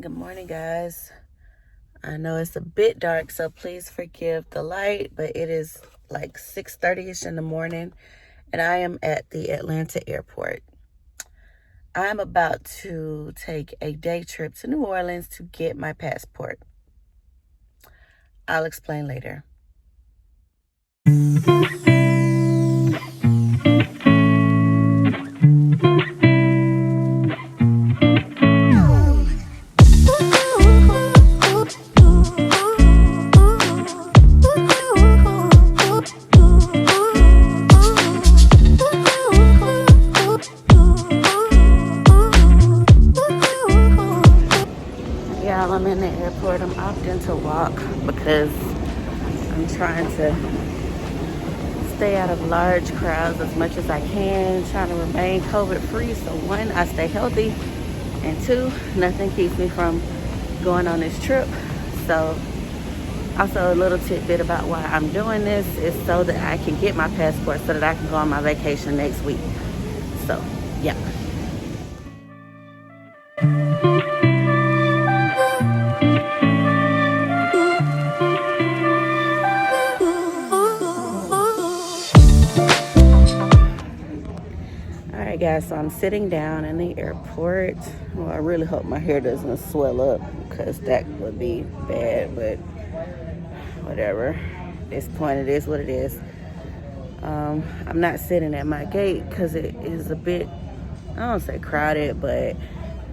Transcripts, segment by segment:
Good morning, guys. I know it's a bit dark, so please forgive the light, but it is like 6:30ish in the morning, and I am at the Atlanta airport. I'm about to take a day trip to New Orleans to get my passport. I'll explain later. Y'all, I'm in the airport. I'm opting to walk because I'm trying to stay out of large crowds as much as I can, trying to remain COVID free. So one, I stay healthy, and two, nothing keeps me from going on this trip. So also a little tidbit about why I'm doing this is so that I can get my passport so that I can go on my vacation next week. So yeah. Alright guys, so I'm sitting down in the airport. Well, I really hope my hair doesn't swell up because that would be bad, but whatever. At this point, it is what it is. I'm not sitting at my gate because it is a bit, I don't say crowded, but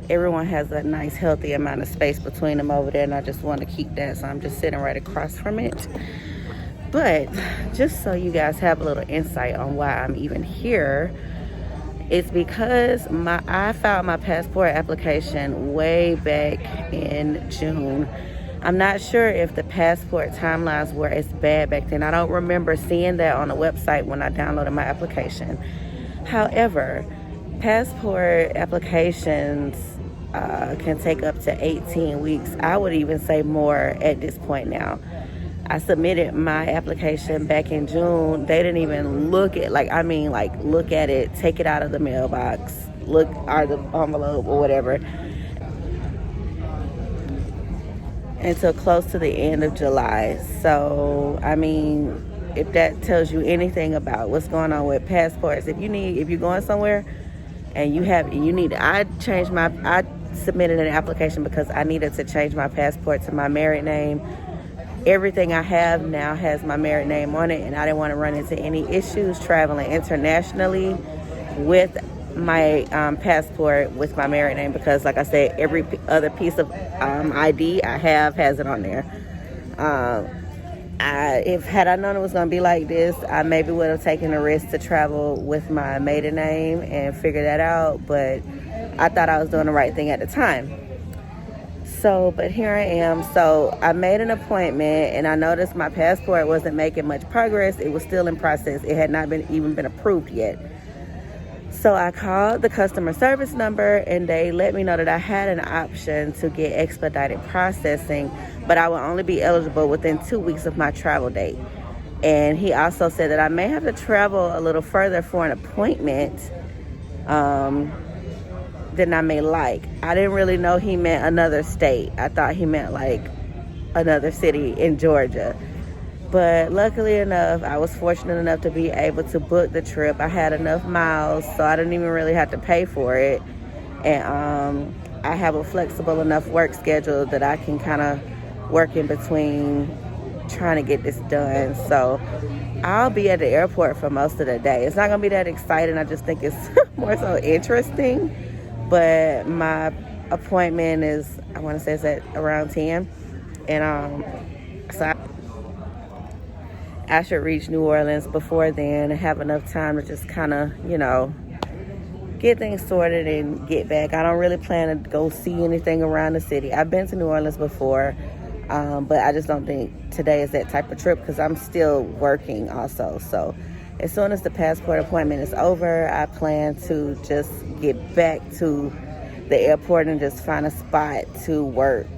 everyone has a nice healthy amount of space between them over there, and I just want to keep that, so I'm just sitting right across from it. But just so you guys have a little insight on why I'm even here, it's because I filed my passport application way back in June. I'm not sure if the passport timelines were as bad back then. I don't remember seeing that on the website when I downloaded my application. However, passport applications can take up to 18 weeks. I would even say more at this point now. I submitted my application back in June. They didn't even look at, look at it, take it out of the mailbox, or the envelope or whatever, until close to the end of July. So, I mean, if that tells you anything about what's going on with passports, if you're going somewhere and I submitted an application because I needed to change my passport to my married name. Everything I have now has my married name on it, and I didn't want to run into any issues traveling internationally with my passport with my married name because, like I said, every other piece of ID I have has it on there. Had I known it was going to be like this, I maybe would have taken the risk to travel with my maiden name and figure that out, but I thought I was doing the right thing at the time. So, but here I am. So I made an appointment, and I noticed my passport wasn't making much progress. It was still in process. It had not even been approved yet. So I called the customer service number, and they let me know that I had an option to get expedited processing, but I would only be eligible within 2 weeks of my travel date. And he also said that I may have to travel a little further for an appointment than I may like. I didn't really know he meant another state. I thought he meant like another city in Georgia. But luckily enough, I was fortunate enough to be able to book the trip. I had enough miles, so I didn't even really have to pay for it. And I have a flexible enough work schedule that I can kind of work in between trying to get this done. So I'll be at the airport for most of the day. It's not going to be that exciting. I just think it's more so interesting. But my appointment is, I want to say it's at around 10. And so I should reach New Orleans before then and have enough time to just kind of, get things sorted and get back. I don't really plan to go see anything around the city. I've been to New Orleans before, but I just don't think today is that type of trip because I'm still working also. So as soon as the passport appointment is over, I plan to just get back to the airport and just find a spot to work.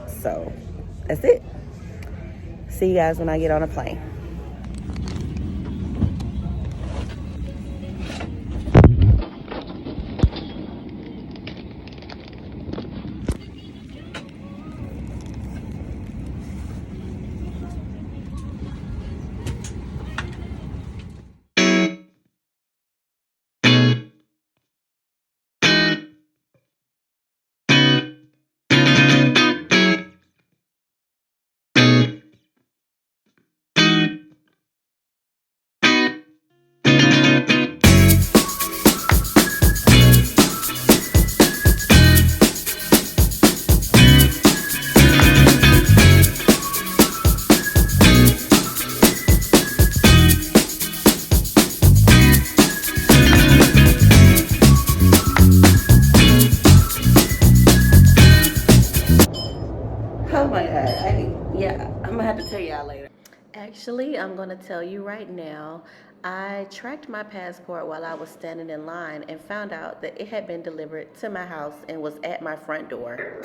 So that's it. See you guys when I get on a plane. Actually, I'm going to tell you right now, I tracked my passport while I was standing in line and found out that it had been delivered to my house and was at my front door.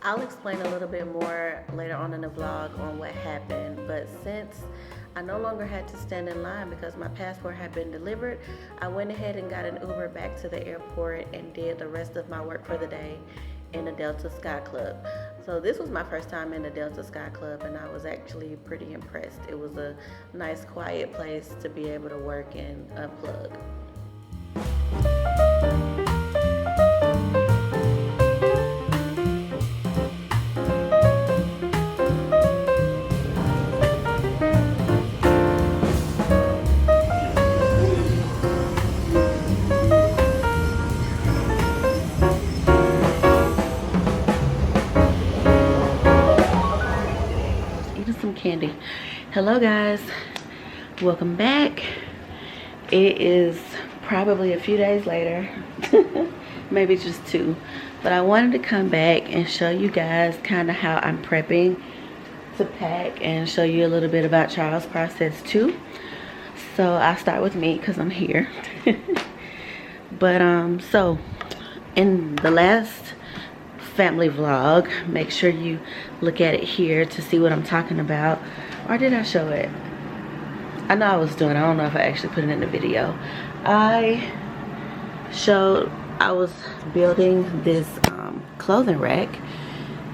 I'll explain a little bit more later on in the vlog on what happened, but since I no longer had to stand in line because my passport had been delivered, I went ahead and got an Uber back to the airport and did the rest of my work for the day in the Delta Sky Club. So this was my first time in the Delta Sky Club, and I was actually pretty impressed. It was a nice quiet place to be able to work and unplug. Some candy. Hello guys, welcome back. It is probably a few days later, maybe just 2, but I wanted to come back and show you guys kind of how I'm prepping to pack and show you a little bit about Charles' process too. So I'll start with me because I'm here. But so in the last family vlog, make sure you look at it here to see what I'm talking about. Or did I show it? I know I was doing it. I don't know if I actually put it in the video. I was building this clothing rack,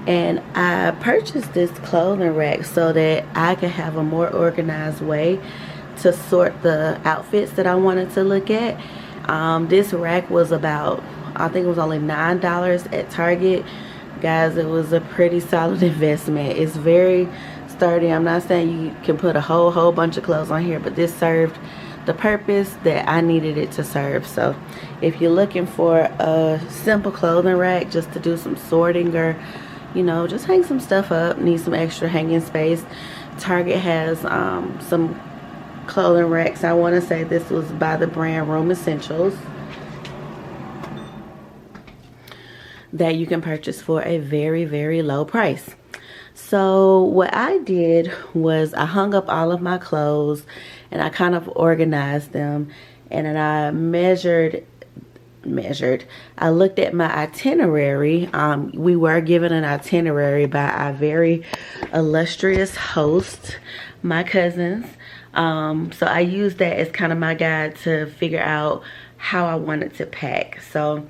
and I purchased this clothing rack so that I could have a more organized way to sort the outfits that I wanted to look at. This rack was about, I think it was only $9 at Target. Guys, it was a pretty solid investment. It's very sturdy. I'm not saying you can put a whole bunch of clothes on here, but this served the purpose that I needed it to serve. So if you're looking for a simple clothing rack just to do some sorting, or you know, just hang some stuff up, need some extra hanging space, Target has some clothing racks. I want to say this was by the brand Room Essentials, that you can purchase for a very low price. So what I did was I hung up all of my clothes and I kind of organized them, and then I measured. I looked at my itinerary. We were given an itinerary by our very illustrious host, my cousins. So I used that as kind of my guide to figure out how I wanted to pack. So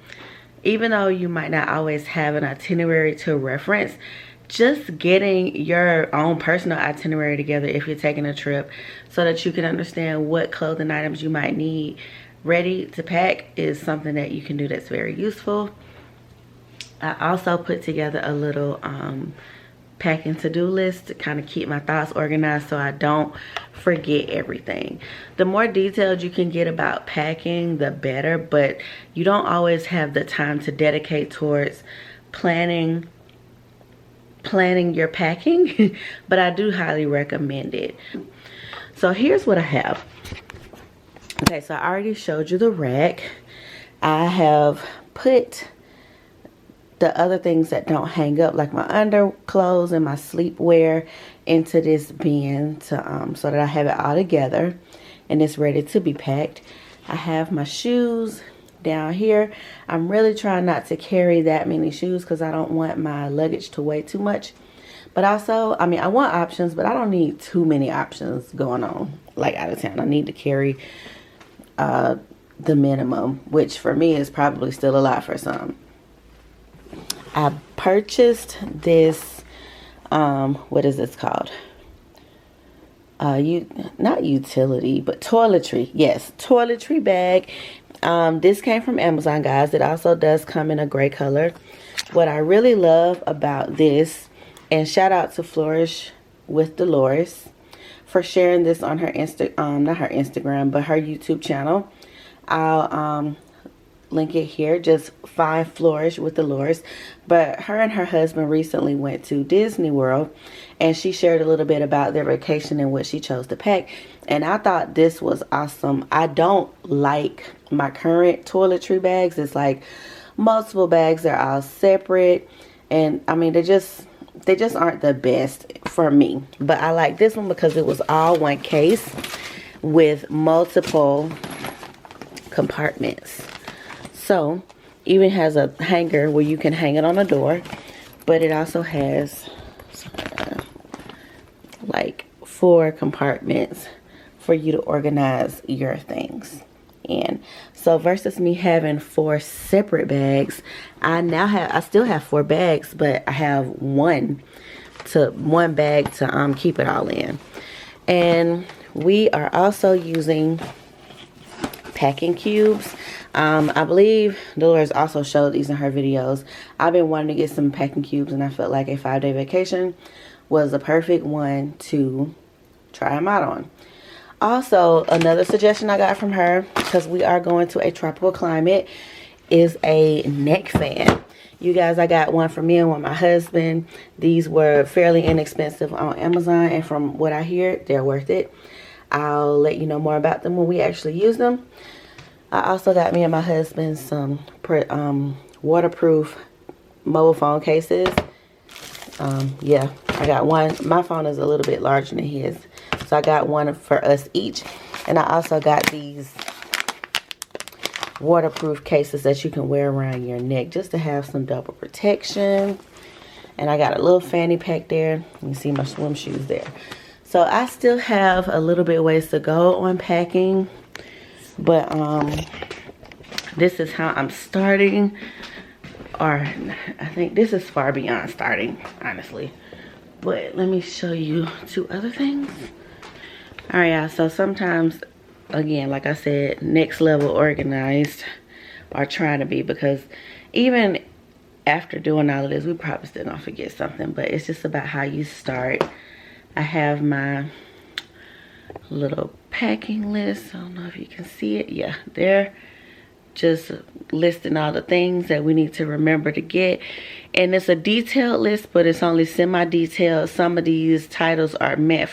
even though you might not always have an itinerary to reference, just getting your own personal itinerary together if you're taking a trip so that you can understand what clothing items you might need ready to pack is something that you can do that's very useful. I also put together a little packing to-do list to kind of keep my thoughts organized so I don't forget everything. The more detailed you can get about packing, the better, but you don't always have the time to dedicate towards planning your packing. But I do highly recommend it. So here's what I have. Okay, so I already showed you the rack. I have put the other things that don't hang up, like my underclothes and my sleepwear, into this bin to so that I have it all together and it's ready to be packed. I have my shoes down here. I'm really trying not to carry that many shoes because I don't want my luggage to weigh too much. But also, I mean, I want options, but I don't need too many options going on like out of town. I need to carry the minimum, which for me is probably still a lot for some. I purchased this, what is this called? Not utility, but toiletry. Yes, toiletry bag. This came from Amazon, guys. It also does come in a gray color. What I really love about this, and shout out to Flourish with Dolores for sharing this on her not her Instagram, but her YouTube channel. I'll link it here. Just find Flourish with Dolores. But her and her husband recently went to Disney World, and she shared a little bit about their vacation and what she chose to pack, and I thought this was awesome. I don't like my current toiletry bags. It's like multiple bags, they're all separate, and I mean, they just aren't the best for me. But I like this one because it was all one case with multiple compartments. So even has a hanger where you can hang it on a door, but it also has like 4 compartments for you to organize your things in. So versus me having 4 separate bags, I still have 4 bags, but I have one bag to keep it all in. And we are also using packing cubes. I believe Dolores also showed these in her videos. I've been wanting to get some packing cubes, and I felt like a 5-day vacation was the perfect one to try them out on. Also, another suggestion I got from her, because we are going to a tropical climate, is a neck fan. You guys, I got one for me and one for my husband. These were fairly inexpensive on Amazon, and from what I hear, they're worth it. I'll let you know more about them when we actually use them. I also got me and my husband some waterproof mobile phone cases. Yeah, I got one. My phone is a little bit larger than his, so I got one for us each. And I also got these waterproof cases that you can wear around your neck just to have some double protection. And I got a little fanny pack there. You can see my swim shoes there. So I still have a little bit ways to go on packing, but this is how I'm starting. Or I think this is far beyond starting, honestly. But let me show you 2 other things. All right, y'all, so sometimes, again, like I said, next level organized, or trying to be, because even after doing all of this, we probably still gonna forget something, but it's just about how you start. I have my little packing list. I don't know if you can see it. Yeah, there. Just listing all the things that we need to remember to get. And it's a detailed list, but it's only semi-detailed. Some of these titles are meant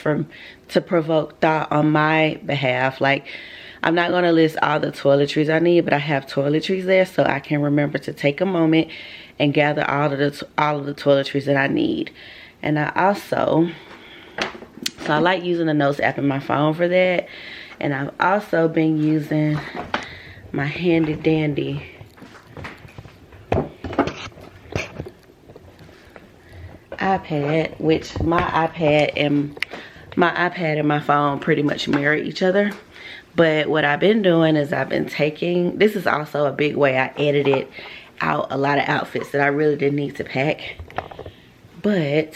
to provoke thought on my behalf. Like, I'm not going to list all the toiletries I need, but I have toiletries there so I can remember to take a moment and gather all of the toiletries that I need. And I also, so I like using the notes app in my phone for that. And I've also been using my handy dandy iPad, which my iPad and my phone pretty much mirror each other. But what I've been doing is I've been taking, this is also a big way I edited out a lot of outfits that I really didn't need to pack. But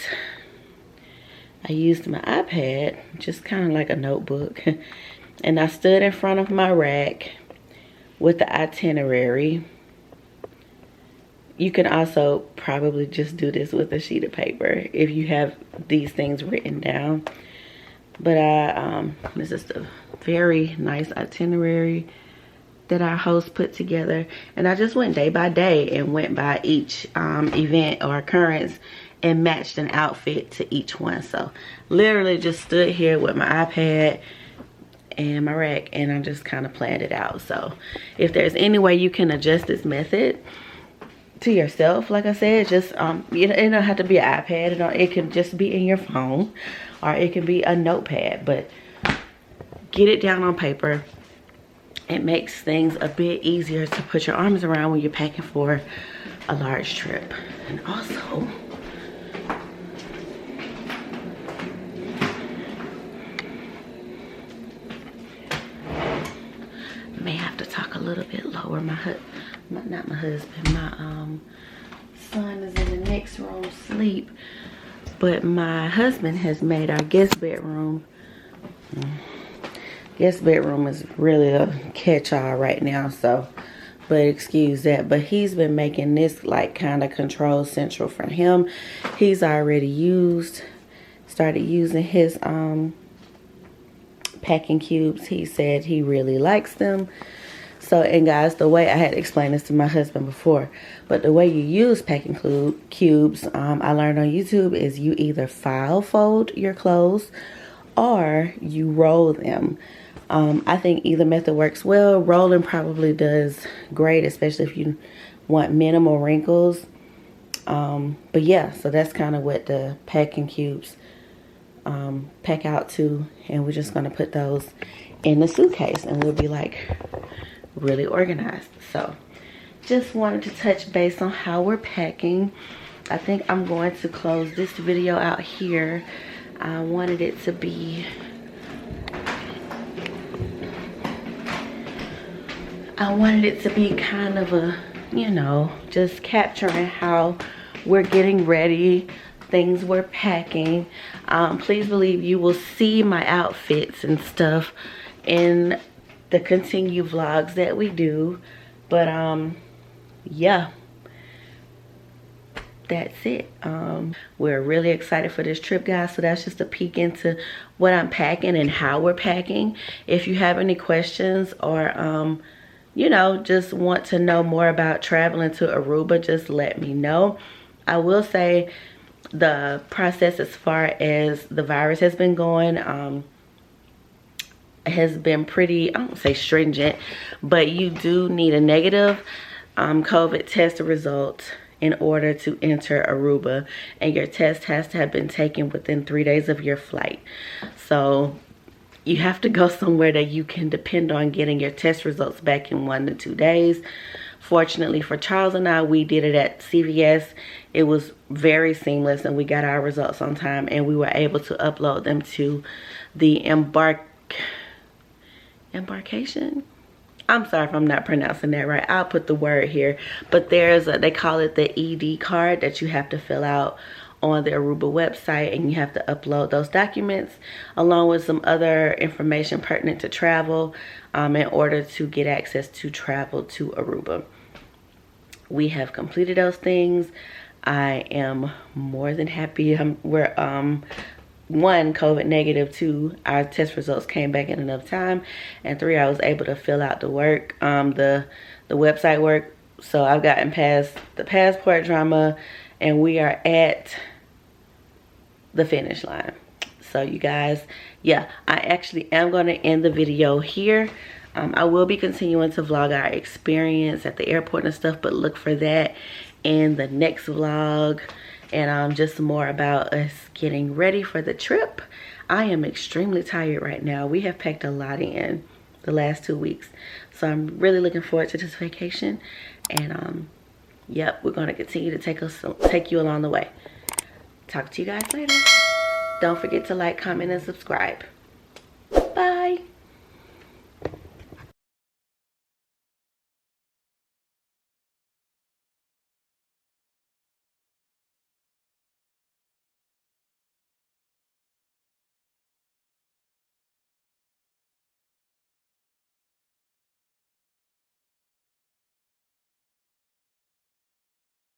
I used my iPad just kind of like a notebook. And I stood in front of my rack with the itinerary. You can also probably just do this with a sheet of paper if you have these things written down. But this is the very nice itinerary that our host put together. And I just went day by day and went by each event or occurrence and matched an outfit to each one. So literally just stood here with my iPad and my rack, and I just kind of planned it out. So if there's any way you can adjust this method to yourself, like I said, just it don't have to be an iPad. It can just be in your phone, or it can be a notepad, but get it down on paper. It makes things a bit easier to put your arms around when you're packing for a large trip. And also, may have to talk a little bit lower. Not my husband, my son is in the next room asleep, but my husband has made our guest bedroom. Guest bedroom is really a catch-all right now, so, but excuse that. But he's been making this like kind of control central for him. He's already started using his packing cubes. He said he really likes them. So, and guys, the way I had explained this to my husband before, but the way you use packing cubes, I learned on YouTube, is you either file fold your clothes or you roll them. I think either method works well. Rolling probably does great, especially if you want minimal wrinkles. But yeah, so that's kind of what the packing cubes pack out to, and we're just gonna put those in the suitcase and we'll be like really organized. So just wanted to touch base on how we're packing. I think I'm going to close this video out here. I wanted it to be kind of a, you know, just capturing how we're getting ready, things we're packing. Please believe you will see my outfits and stuff in the continue vlogs that we do. But yeah, that's it. We're really excited for this trip, guys. So that's just a peek into what I'm packing and how we're packing. If you have any questions or you know, just want to know more about traveling to Aruba, just let me know. I will say the process as far as the virus has been going has been pretty, I don't say stringent, but you do need a negative COVID test result in order to enter Aruba, and your test has to have been taken within 3 days of your flight. So you have to go somewhere that you can depend on getting your test results back in 1 to 2 days. Fortunately for Charles and I, we did it at CVS. It was very seamless and we got our results on time, and we were able to upload them to the embarkation. I'm sorry if I'm not pronouncing that right. I'll put the word here. But there's a, they call it the ED card that you have to fill out on the Aruba website, and you have to upload those documents along with some other information pertinent to travel in order to get access to travel to Aruba. We have completed those things. I am more than happy. We're 1, COVID negative, 2, our test results came back in enough time, and 3, I was able to fill out the work, the website work. So I've gotten past the passport drama, and we are at the finish line. So you guys, yeah, I actually am going to end the video here. I will be continuing to vlog our experience at the airport and stuff, but look for that in the next vlog. And just more about us getting ready for the trip. I am extremely tired right now. We have packed a lot in the last 2 weeks, so I'm really looking forward to this vacation. And yep, we're going to continue to take you along the way. Talk to you guys later. Don't forget to like, comment, and subscribe.